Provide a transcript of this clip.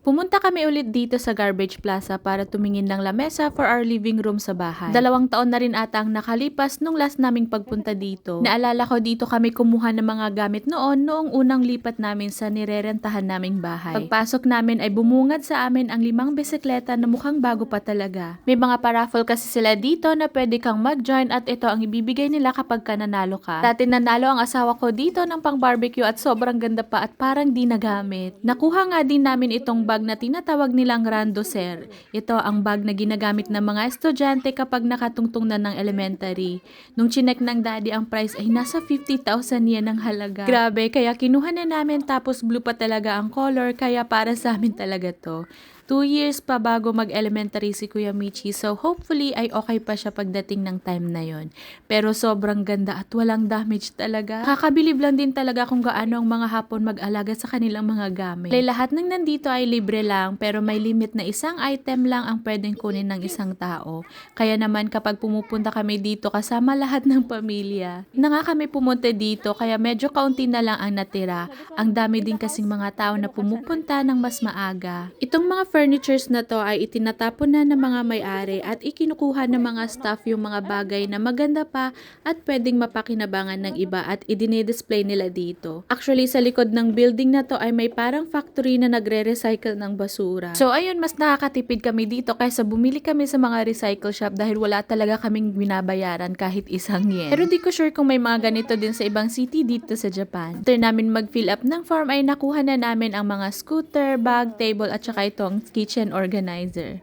Pumunta kami ulit dito sa Garbage Plaza para tumingin ng lamesa for our living room sa bahay. 2 taon na rin ata ang nakalipas nung last naming pagpunta dito. Naalala ko dito kami kumuha ng mga gamit noong unang lipat namin sa nirerentahan naming bahay. Pagpasok namin ay bumungad sa amin ang 5 bisikleta na mukhang bago pa talaga. May mga paraffle kasi sila dito na pwede kang mag-join at ito ang ibibigay nila kapag ka nanalo ka. Dati nanalo ang asawa ko dito ng pang barbecue at sobrang ganda pa at parang di nagamit. Nakuha nga din namin itong bag na tinatawag nilang Randoser. Ito ang bag na ginagamit ng mga estudyante kapag nakatungtong na ng elementary. Nung chinek ng daddy ang price ay nasa 50,000 yen ang halaga. Grabe, kaya kinuha na namin tapos blue pa talaga ang color kaya para sa amin talaga to. 2 years pa bago mag-elementary si Kuya Michi, so hopefully ay okay pa siya pagdating ng time na yon. Pero sobrang ganda at walang damage talaga. Kakabilib lang din talaga kung gaano ang mga Hapon mag-alaga sa kanilang mga gamit. Lahat ng nandito ay libre lang pero may limit na isang item lang ang pwedeng kunin ng isang tao. Kaya naman kapag pumupunta kami dito kasama lahat ng pamilya, na nga kami pumunta dito kaya medyo kaunti na lang ang natira. Ang dami din kasing mga tao na pumupunta ng mas maaga. Itong mga furnitures na to ay itinatapon na ng mga may-ari at ikinukuha ng mga staff yung mga bagay na maganda pa at pwedeng mapakinabangan ng iba at idinidisplay nila dito. Actually, sa likod ng building na to ay may parang factory na nagre-recycle ng basura. So ayun, mas nakakatipid kami dito kaysa bumili kami sa mga recycle shop dahil wala talaga kaming binabayaran kahit 1 yen. Pero di ko sure kung may mga ganito din sa ibang city dito sa Japan. After namin mag-fill up ng form ay nakuha na namin ang mga scooter, bag, table at saka itong kitchen organizer.